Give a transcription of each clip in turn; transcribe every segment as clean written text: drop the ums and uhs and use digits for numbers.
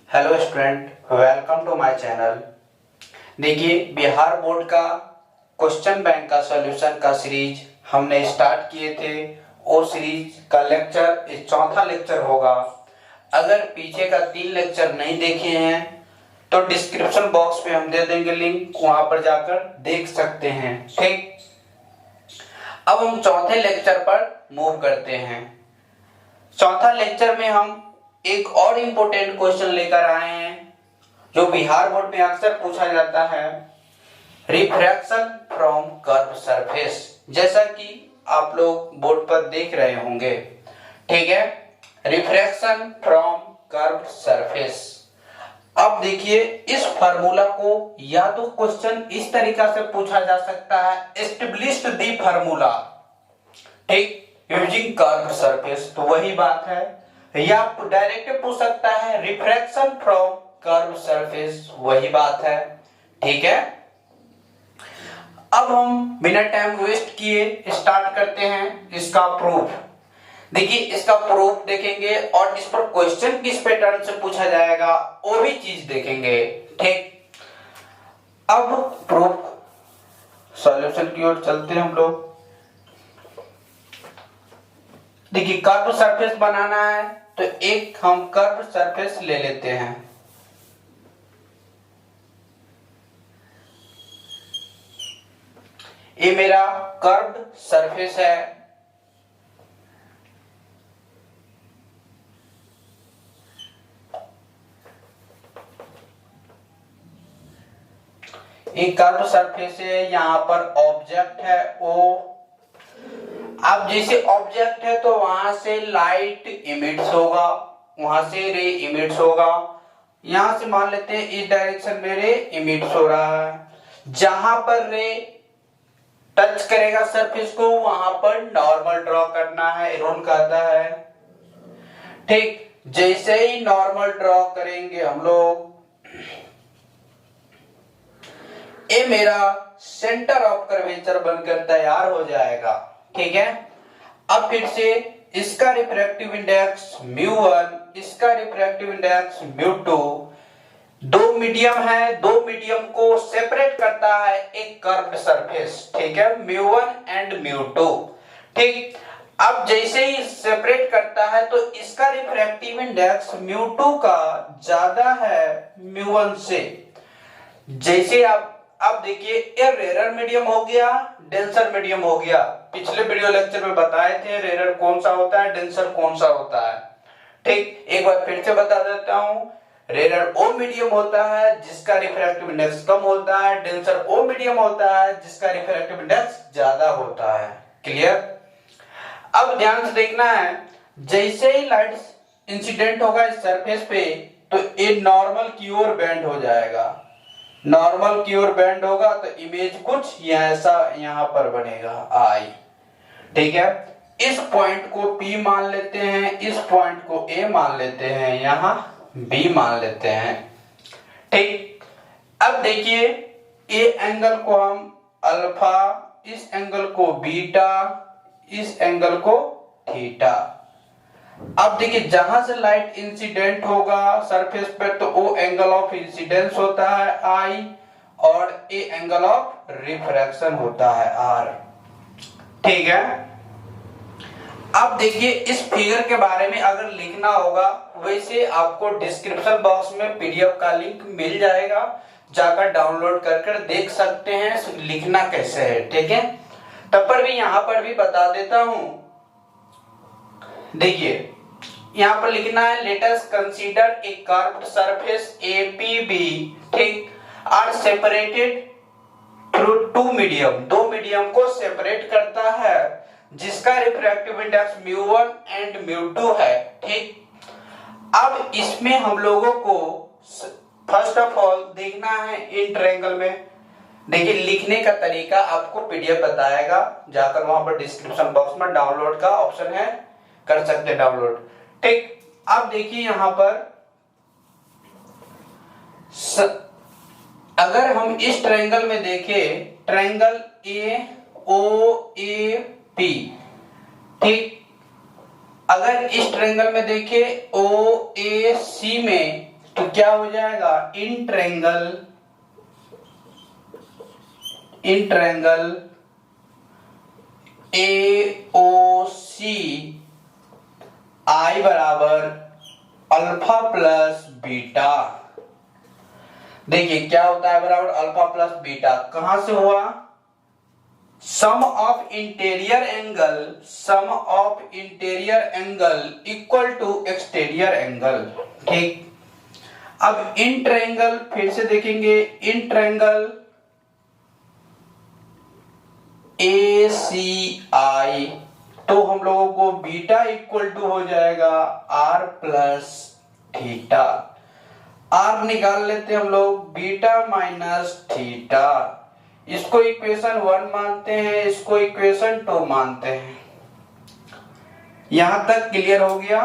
Hello student, welcome to my channel. देखिए, Bihar board का question bank का सॉल्यूशन का सीरीज हमने स्टार्ट किए थे। वो सीरीज का लेक्चर इस चौथा लेक्चर होगा। अगर पीछे का 3 लेक्चर नहीं देखे हैं तो डिस्क्रिप्शन बॉक्स में हम दे देंगे लिंक, वहां पर जाकर देख सकते हैं। ठीक, अब हम चौथे लेक्चर पर मूव करते हैं। चौथा लेक्चर में हम एक और इम्पोर्टेंट क्वेश्चन लेकर आए हैं जो बिहार बोर्ड में अक्सर पूछा जाता है, रिफ्रैक्शन फ्रॉम कर्व सरफेस। जैसा कि आप लोग बोर्ड पर देख रहे होंगे, ठीक है, रिफ्रैक्शन फ्रॉम कर्व सरफेस। अब देखिए, इस फार्मूला को या तो क्वेश्चन इस तरीका से पूछा जा सकता है, एस्टेब्लिश्ड द फार्मूला, ठीक, यूजिंग कर्व सरफेस, तो वही बात है, या डायरेक्ट पूछ सकता है रिफ्रैक्शन फ्रॉम कर्व सरफेस, वही बात है। ठीक है, अब हम बिना टाइम वेस्ट किए स्टार्ट करते हैं इसका प्रूफ। देखिए, इसका प्रूफ देखेंगे और इस पर क्वेश्चन किस पैटर्न से पूछा जाएगा वो भी चीज देखेंगे। ठीक, अब प्रूफ सॉल्यूशन की ओर चलते हैं हम लोग। देखिए, कर्व सरफेस बनाना है तो एक हम कर्व सरफेस ले लेते हैं। ये मेरा कर्व सरफेस है। ये कर्व सरफेस है, यहां पर ऑब्जेक्ट है ओ। अब जैसे ऑब्जेक्ट है तो वहां से लाइट इमिट्स होगा, वहां से रे इमिट्स होगा। यहां से मान लेते हैं इस डायरेक्शन में रे इमिट्स हो रहा है। जहां पर रे टच करेगा सरफेस को वहां पर नॉर्मल ड्रॉ करना है, एरोन कहता है। ठीक, जैसे ही नॉर्मल ड्रॉ करेंगे हम लोग, ये मेरा सेंटर ऑफ कर्वेचर बनकर तैयार हो जाएगा। ठीक है, अब फिर से इसका रिफ्रैक्टिव इंडेक्स μ1, इसका रिफ्रैक्टिव इंडेक्स μ2, दो मीडियम है, दो मीडियम को सेपरेट करता है एक कर्व्ड सरफेस। ठीक है, μ1 एंड μ2। ठीक, अब जैसे ही सेपरेट करता है तो इसका रिफ्रैक्टिव इंडेक्स μ2 का ज्यादा है μ1 से। जैसे अब देखिए, ये रेयर मीडियम हो गया, डेंसर मीडियम हो गया। पिछले वीडियो लेक्चर में बताए थे रेयर कौन सा होता है, डेंसर कौन सा होता है। ठीक, एक बार फिर से बता देता हूं, रेयर ओ मीडियम होता है जिसका रिफ्रैक्टिव इंडेक्स कम होता है, डेंसर ओ मीडियम होता है जिसका रिफ्रैक्टिव इंडेक्स ज्यादा होता है। क्लियर? अब ध्यान से देखना है, जैसे ही लाइट इंसिडेंट होगा इस सरफेस पे तो ये नॉर्मल की ओर बेंड हो जाएगा। नॉर्मल की ओर बेंड होगा तो इमेज कुछ ऐसा यहां पर बनेगा आई। ठीक है, इस पॉइंट को P मान लेते हैं, इस पॉइंट को A मान लेते हैं, यहां B मान लेते हैं। ठीक, अब देखिए, ए एंगल को हम अल्फा, इस एंगल को बीटा, इस एंगल को थीटा। अब देखिए, जहां से लाइट इंसिडेंट होगा सरफेस पर तो वो एंगल ऑफ इंसिडेंस होता है आई, और ये एंगल ऑफ रिफ्रैक्शन होता है आर। ठीक है, अब देखिए, इस फिगर के बारे में अगर लिखना होगा वैसे आपको डिस्क्रिप्शन बॉक्स में पीडीएफ का लिंक मिल जाएगा, जाकर डाउनलोड कर देख सकते हैं लिखना कैसे है। ठीक है, तब पर भी यहां पर भी बता देता हूं। देखिए, यहां पर लिखना है, let us consider a curved surface APB, ठीक, are separated through two medium, दो मीडियम को सेपरेट करता है जिसका रिफ्रैक्टिव इंडेक्स μ1 एंड μ2 है। ठीक, अब इसमें हम लोगों को फर्स्ट ऑफ ऑल देखना है इन ट्रायंगल में। देखिए, लिखने का तरीका आपको पीडीएफ बताएगा, जाकर वहां पर डिस्क्रिप्शन बॉक्स में डाउनलोड का ऑप्शन है, कर सकते हैं डाउनलोड। ठीक, अब देखिए, यहां पर अगर हम इस ट्रायंगल में देखें, triangle A O A P, ठीक, अगर इस ट्रायंगल में देखें ओ ए सी में तो क्या हो जाएगा, इन ट्रायंगल AOC I बराबर अल्फा प्लस बीटा। देखिए क्या होता है बराबर अल्फा प्लस बीटा, कहां से हुआ, sum of interior angle equal to exterior angle. ठीक, अब इन ट्रायंगल फिर से देखेंगे, इन ट्रायंगल ACI, तो हम लोगों को बीटा इक्वल टू हो जाएगा R प्लस थीटा। R निकाल लेते हैं हम लोग, बीटा माइनस थीटा। इसको इक्वेशन 1 मानते हैं, इसको इक्वेशन 2 मानते हैं। यहां तक क्लियर हो गया।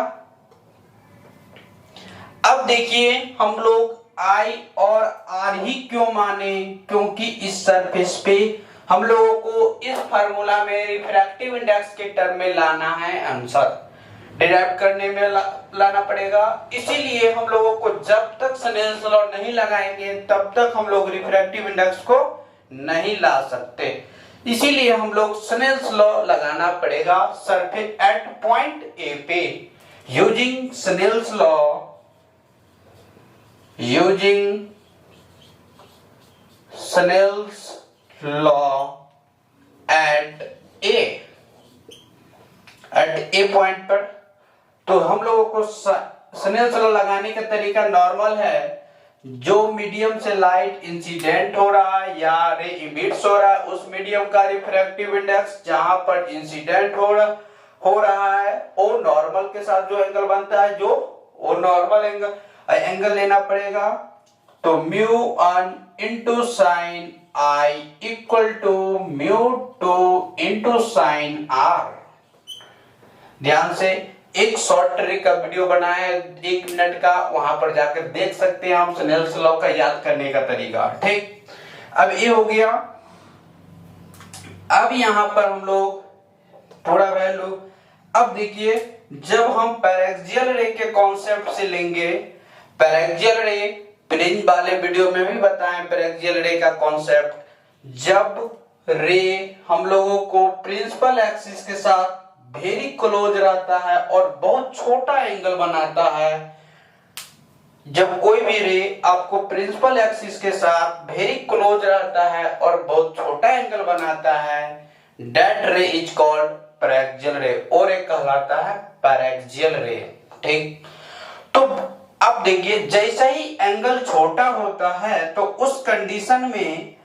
अब देखिए हम लोग I और R ही क्यों माने, क्योंकि इस सरफेस पे हम लोगों को इस फार्मूला में रिफ्रैक्टिव इंडेक्स के टर्म में लाना है, आंसर डिराइव करने में लाना पड़ेगा। इसीलिए हम लोगों को जब तक स्नेल्स लॉ नहीं लगाएंगे तब तक हम लोग रिफ्रैक्टिव इंडेक्स को नहीं ला सकते। इसीलिए हम लोग स्नेल्स लॉ लगाना पड़ेगा सरफेस एट पॉइंट ए पे, using Snell's law at a point पर। तो हम लोगों को स्नेल्स लॉ लगाने का तरीका नॉर्मल है, जो मीडियम से लाइट इंसिडेंट हो रहा है या रे इमिट्स हो रहा है उस मीडियम का रिफ्रैक्टिव इंडेक्स जहां पर इंसिडेंट हो रहा है वो नॉर्मल के साथ जो एंगल बनता है, जो वो नॉर्मल एंगल लेना पड़ेगा। तो μ1 into sine I equal to μ2 into sine R। ध्यान से एक शॉर्ट ट्रिक का वीडियो बनाया है 1 मिनट का, वहां पर जाकर देख सकते हैं हम स्नेल्स लॉ का याद करने का तरीका। ठीक, अब ये हो गया। अब यहां पर हम लोग थोड़ा वैल्यू, अब देखिए जब हम पैरेक्सियल रे के कॉन्सेप्ट से लेंगे, पैरेक्सियल रे प्रिंस वाले वीडियो में भी बताएं पैरेक्सियल रे का कॉन्सेप्ट, जब रे हम लोगों को प्रिंसिपल एक्सिस के साथ वेरी क्लोज रहता है और बहुत छोटा एंगल बनाता है। जब कोई भी रे आपको प्रिंसिपल एक्सिस के साथ वेरी क्लोज रहता है और बहुत छोटा एंगल बनाता है, दैट रे इज कॉल्ड पैरेक्सियल रे, और एक कहलाता है पैरेक्सियल रे। ठीक, तो अब देखिए जैसा ही एंगल छोटा होता है तो उस कंडीशन में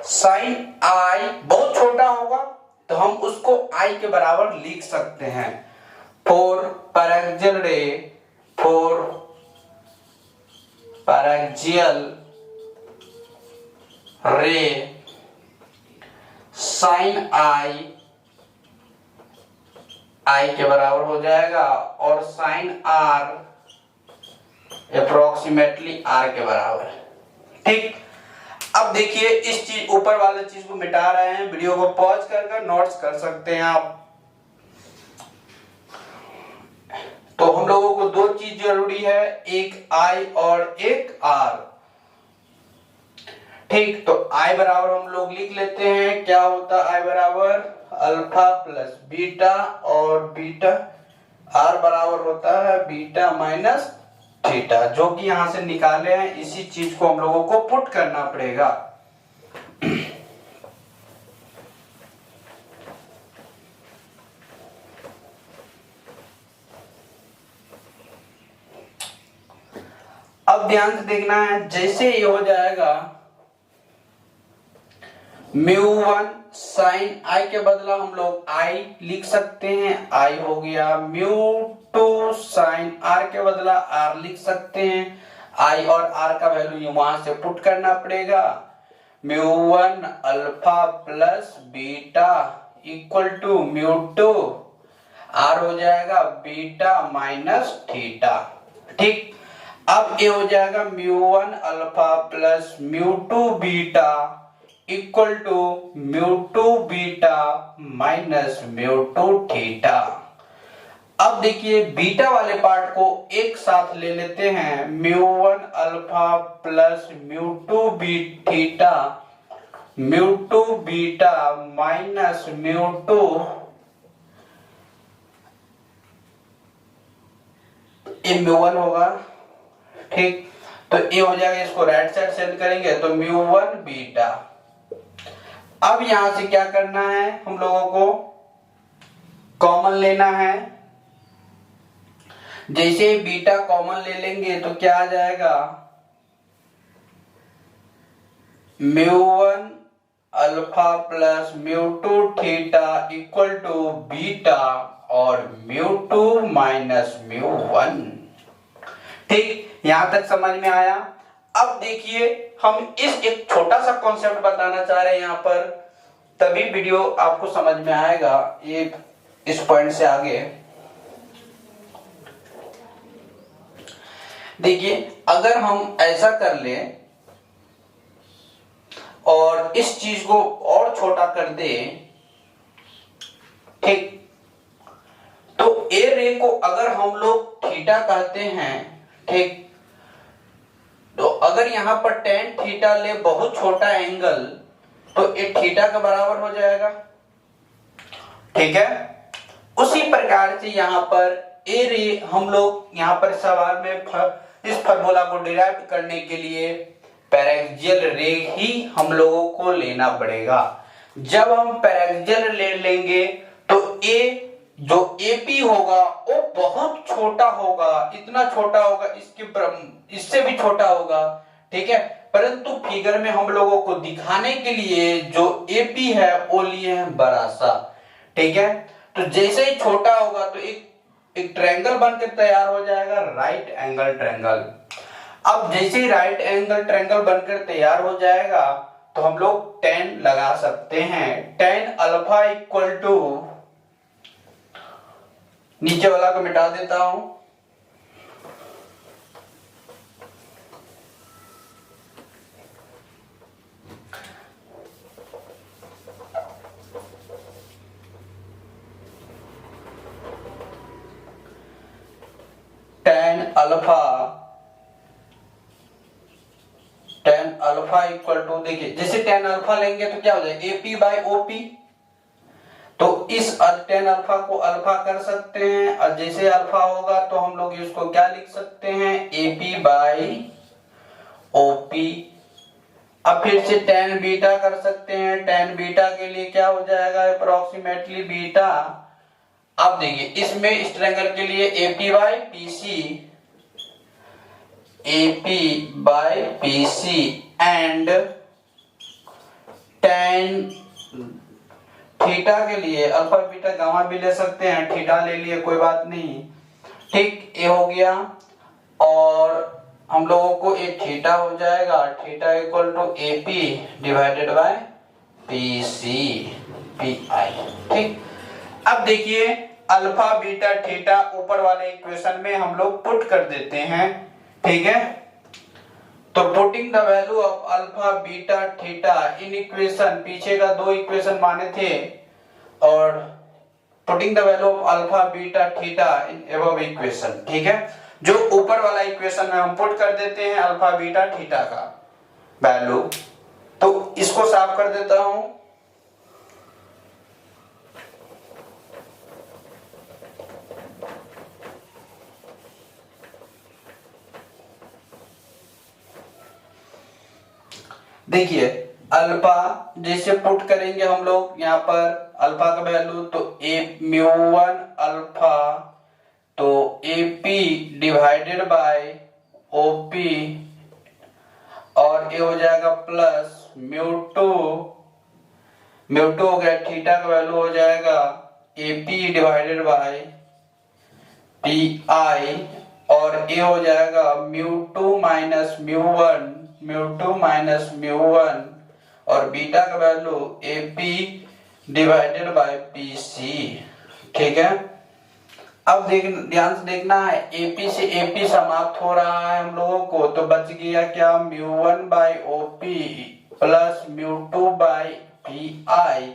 साइन I बहुत छोटा होगा, तो हम उसको I के बराबर लिख सकते हैं। फॉर पैरेक्सियल रे साइन I के बराबर हो जाएगा और साइन R अप्रोक्सीमेटली R के बराबर। ठीक, अब देखिए इस चीज ऊपर वाले चीज को मिटा रहे हैं, वीडियो को पॉज कर नोट्स कर सकते हैं आप। तो हम लोगों को 2 चीज जरूरी है, एक I और एक R। ठीक, तो I बराबर हम लोग लिख लेते हैं, क्या होता है I बराबर अल्फा प्लस बीटा, और बीटा R बराबर होता है बीटा माइनस थीटा, जो कि यहां से निकाले हैं। इसी चीज को हम लोगों को पुट करना पड़ेगा। अब ध्यान से देखना है, जैसे ये हो जाएगा μ1 साइन I के बदला हम लोग I लिख सकते हैं, I हो गया। μ2 साइन R के बदला R लिख सकते हैं, I और R का वैल्यू वहां से पुट करना पड़ेगा। μ1 alpha plus beta equal to μ2 R हो जाएगा बीटा माइनस थीटा। ठीक, अब ये हो जाएगा μ1 alpha plus μ2 beta equal to μ2 beta minus μ2 theta. अब देखिए बीटा वाले पार्ट को एक साथ ले लेते हैं, mu one alpha plus mu two theta, mu two beta minus mu two ये म्यू1 होगा। ठीक, तो ये हो जाएगा, इसको राइट साइड सेंड करेंगे तो म्यू1 बीटा। अब यहां से क्या करना है, हम लोगों को कॉमन लेना है। जैसे बीटा कॉमन ले लेंगे तो क्या आ जाएगा, mu one alpha plus mu two theta equal to beta और म्यू2 माइनस म्यू1। ठीक, यहां तक समझ में आया। अब देखिए हम इस एक छोटा सा कॉन्सेप्ट बताना चाह रहे हैं यहां पर, तभी वीडियो आपको समझ में आएगा ये इस पॉइंट से आगे। देखिए अगर हम ऐसा कर लें और इस चीज को और छोटा कर दे, ठीक, तो ए रे को अगर हम लोग थीटा कहते हैं, ठीक, तो अगर यहां पर टेन थीटा ले बहुत छोटा एंगल तो ये थीटा के बराबर हो जाएगा। ठीक है, उसी प्रकार से यहां पर ए रे हम लोग यहां पर सवाल में इस फार्मूला को डिराइव करने के लिए पैरेक्सियल रे ही हम लोगों को लेना पड़ेगा। जब हम पैरेक्सियल ले लेंगे तो ए जो एपी होगा वो बहुत छोटा होगा, इतना छोटा होगा, इससे भी छोटा होगा। ठीक है, परंतु फिगर में हम लोगों को दिखाने के लिए जो एपी है वो लिए हैं बड़ा सा। ठीक है, तो जैसे ही छोटा होगा तो एक ट्रायंगल बनकर तैयार हो जाएगा, राइट एंगल ट्रायंगल। अब जैसे ही राइट एंगल ट्रायंगल बनकर तैयार हो जाएगा तो हम लोग tan लगा सकते हैं। tan अल्फा इक्वल टू, नीचे वाला को मिटा देता हूं, tan अल्फा इक्वल टू, देखिए जैसे tan अल्फा लेंगे तो क्या हो जाएगा, एपी बाई ओपी। तो इस tan अल्फा को अल्फा कर सकते हैं और जैसे अल्फा होगा तो हम लोग इसको क्या लिख सकते हैं, एपी बाई ओपी। अब फिर से tan बीटा कर सकते हैं, tan बीटा के लिए क्या हो जाएगा, अप्रोक्सीमेटली बीटा। अब देखिए इसमें इस ट्रायंगल के लिए AP by PC, AP by PC and tan theta के लिए अल्फा बीटा गामा भी ले सकते हैं, थीटा ले लिए कोई बात नहीं। ठीक, ये हो गया और हम लोगों को एक थीटा हो जाएगा, theta equal to AP divided by PC P I. ठीक, अब देखिए अल्फा बीटा थीटा ऊपर वाले इक्वेशन में हम लोग पुट कर देते हैं। ठीक है, तो putting the value of alpha beta theta in equation, पीछे का दो इक्वेशन माने थे, और putting the value of alpha beta theta in above equation. ठीक है, जो ऊपर वाला इक्वेशन में हम पुट कर देते हैं अल्फा बीटा थीटा का वैल्यू। तो इसको साफ कर देता हूं, देखिए अल्फा जैसे पुट करेंगे हम लोग यहाँ पर अल्फा का वैल्यू, तो ए म्यू1 अल्फा, तो एपी डिवाइडेड बाय ओपी और ये हो जाएगा प्लस म्यू2 हो गया, थीटा का वैल्यू हो जाएगा AP divided by P I और ये हो जाएगा म्यू2 माइनस म्यू1 और बीटा का value AP divided by PC. ठीक है, अब ध्यान से देखना है, एपी से एपी समाप्त हो रहा है हम लोगों को, तो बच गया क्या, mu one by OP plus mu two by P I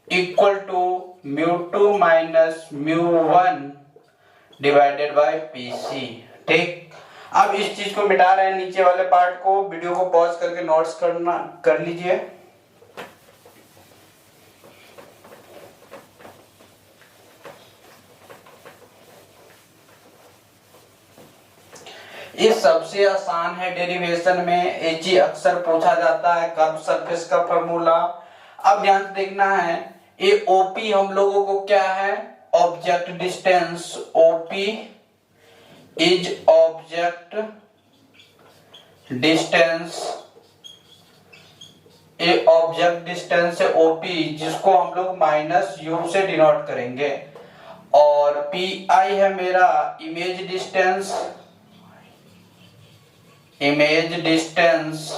equal to mu two minus mu one divided by PC. ठीक, अब इस चीज को मिटा रहे हैं, नीचे वाले पार्ट को, वीडियो को पॉज करके नोट्स कर लीजिए। ये सबसे आसान है डेरिवेशन में, ये चीज अक्सर पूछा जाता है, कर्व सरफेस का फॉर्मूला। अब ध्यान से देखना है, ये ओपी हम लोगों को क्या है, object distance. OP is object distance, ये ऑब्जेक्ट डिस्टेंस है ओपी, जिसको हम लोग माइनस यू से डिनोट करेंगे। और पी आई है मेरा इमेज डिस्टेंस, इमेज डिस्टेंस,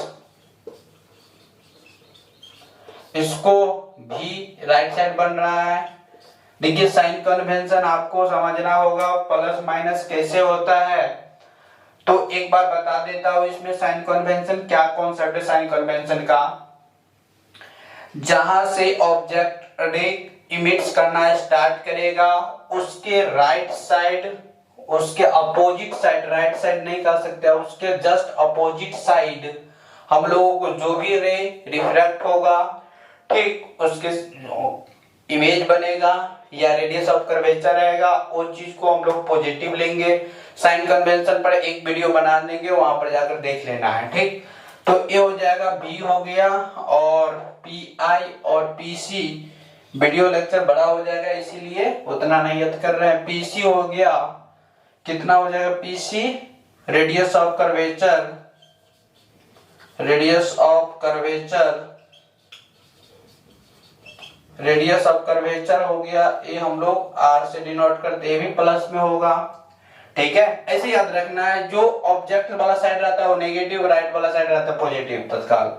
इसको भी राइट साइड बन रहा है। देखिए साइन कन्वेंशन आपको समझना होगा, प्लस माइनस कैसे होता है, तो एक बार बता देता हूं इसमें साइन कन्वेंशन क्या कॉन्सेप्ट है। साइन कन्वेंशन का, जहां से ऑब्जेक्ट रे इमिट्स करना स्टार्ट करेगा, उसके राइट साइड, उसके अपोजिट साइड, राइट साइड नहीं कह सकते, उसके जस्ट अपोजिट साइड हम लोगों को जो भी रे रिफ्रैक्ट होगा, ठीक, उसके इमेज बनेगा या रेडियस ऑफ कर्वेचर रहेगा, उस चीज को हम लोग पॉजिटिव लेंगे। साइन कन्वेंशन पर एक वीडियो बना देंगे, वहां पर जाकर देख लेना है। ठीक, तो ये हो जाएगा बी हो गया, और पी आई और पी सी, वीडियो लेक्चर बड़ा हो जाएगा इसीलिए उतना नहीं याद कर रहे हैं। पीसी हो गया, कितना हो जाएगा PC, radius of curvature, radius of curvature, radius of curvature हो गया, ये हम लोग आर से डिनोट करते, ये भी प्लस में होगा। ठीक है, ऐसे याद रखना है, जो ऑब्जेक्ट वाला साइड रहता है वो नेगेटिव, राइट वाला साइड रहता है पॉजिटिव तत्काल।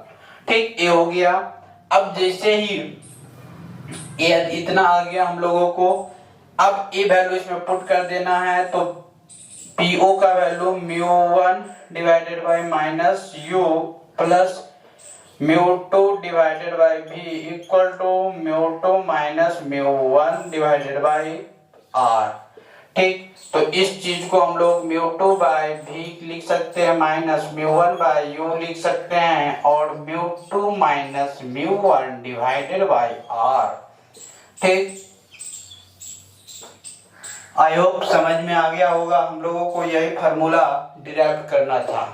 ठीक, ये हो गया। अब जैसे ही ये इतना आ गया हम लोगों को, अब ये वैल्यू इसमें पुट कर देना है, तो पीओ का value μ1 divided by minus U plus μ2 divided by v equal to μ2 minus μ1 divided by r। ठीक, तो इस चीज को हम लोग μ2 बाय v लिख सकते हैं, माइनस μ1 बाय u लिख सकते हैं, और μ2 माइनस μ1 डिवाइडेड बाय r। ठीक, आई होप समझ में आ गया होगा। हम लोगों को यही फार्मूला डिराइव करना था।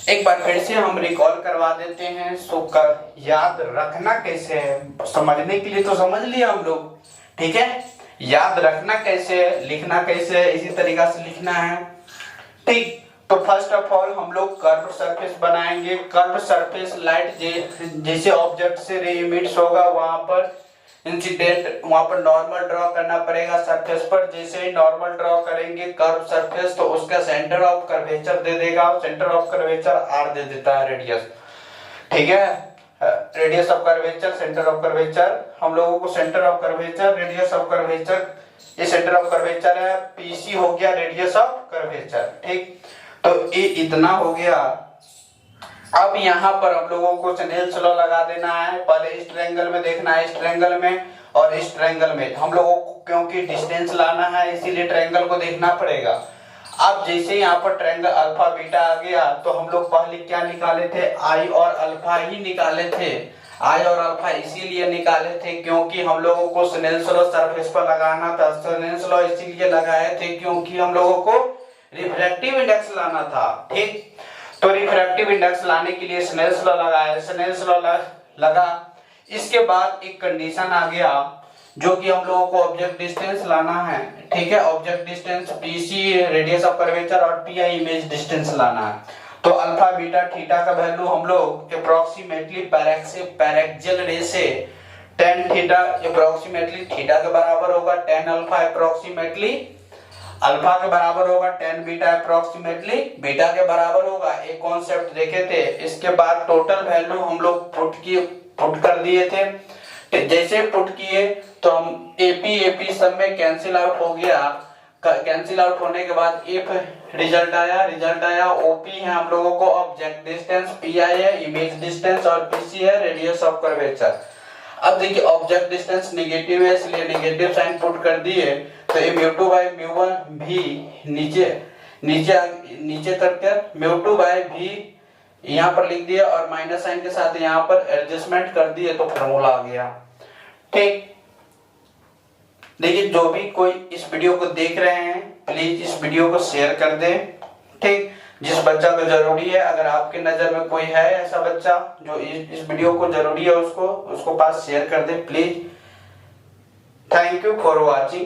एक बार फिर से हम रिकॉल करवा देते हैं, सो कर याद रखना कैसे है, समझने के लिए तो समझ लिया हम लोग, ठीक है, याद रखना कैसे है, लिखना कैसे है, इसी तरीका से लिखना है। ठीक, तो फर्स्ट ऑफ ऑल हम लोग कर्व सरफेस बनाएंगे। कर्व सरफेस लाइट जैसे ऑब्जेक्ट से रे इमिट्स होगा, वहां पर इंसिडेंट, वहां पर नॉर्मल ड्रॉ करना पड़ेगा सरफेस पर। जैसे ही नॉर्मल ड्रॉ करेंगे कर्व सरफेस, तो उसका सेंटर ऑफ कर्वेचर दे देगा, सेंटर ऑफ कर्वेचर आर दे देता है, रेडियस। ठीक है, radius of curvature, centre of curvature, हम लोगों को centre of curvature, radius of curvature, ये सेंटर ऑफ कर्वेचर है, पीसी हो गया रेडियस ऑफ कर्वेचर। ठीक, तो ये इतना हो गया। अब यहाँ पर हम लोगों को स्नेल्स लॉ लगा देना है। पहले इस ट्रायंगल में देखना है, इस ट्रायंगल में और इस ट्रायंगल में हम लोगों को, क्योंकि डिस्टेंस लाना है इसीलिए ट्रायंगल को देखना पड़ेगा। अब जैसे यहाँ पर ट्रायंगल अल्फा बीटा आ गया, तो हम लोग पहले क्या निकाले थे, आई और अल्फा ही निकाले थे। आई और अल्फा इसीलिए निकाले थे क्योंकि हम लोगों को स्नेल्स लॉ सरफेस पर लगाना था। स्नेल्स लॉ इसीलिए लगाए थे क्योंकि हम लोगों को रिफ्रैक्टिव इंडेक्स लाना था। ठीक, तो रिफ्रैक्टिव इंडेक्स लाने के लिए स्नेल्स लॉ लगाया, स्नेल्स लॉ लगा। इसके बाद एक कंडीशन आ गया, जो कि हम लोगों को ऑब्जेक्ट डिस्टेंस लाना है। ठीक है, object distance PC radius of curvature और पीआई इमेज डिस्टेंस लाना है। तो अल्फा बीटा थीटा का वैल्यू हम लोग अप्रोक्सीमेटली पैरेक्सियल रे से tan थीटा अप्रोक्सीमेटली थीटा के बराबर होगा, tan अल्फा अप्रोक्सीमेटली अल्फा के बराबर होगा, tan बीटा अप्रोक्सीमेटली बीटा के बराबर होगा। एक कॉन्सेप्ट देखे थे। इसके बाद टोटल वैल्यू हम लोग पुट कर दिए थे। जैसे पुट किए तो हम एपी सब में कैंसिल आउट हो गया। कैंसिल आउट होने के बाद इफ रिजल्ट आया ओपी है हम लोगों को ऑब्जेक्ट डिस्टेंस, पीआई है इमेज डिस्टेंस और पीसी है रेडियस ऑफ कर्वेचर। अब देखिए ऑब्जेक्ट डिस्टेंस नेगेटिव है इसलिए नेगेटिव साइन पुट कर दिए, तो ये mu two by mu one भी नीचे नीचे नीचे तक कर म्यू टू बाई भी यहाँ पर लिख दिया और माइनस साइन के साथ यहाँ पर एडजस्टमेंट कर दिए तो फॉर्मूला आ गया। ठीक, देखिए जो भी कोई इस वीडियो को देख रहे हैं प्लीज इस वीडियो को शेयर कर दें। ठीक, जिस बच्चा को जरूरी है, अगर आपके नजर में कोई है ऐसा बच्चा जो इस वीडियो को जरूरी है उसको पास शेयर कर दे please. Thank you for watching.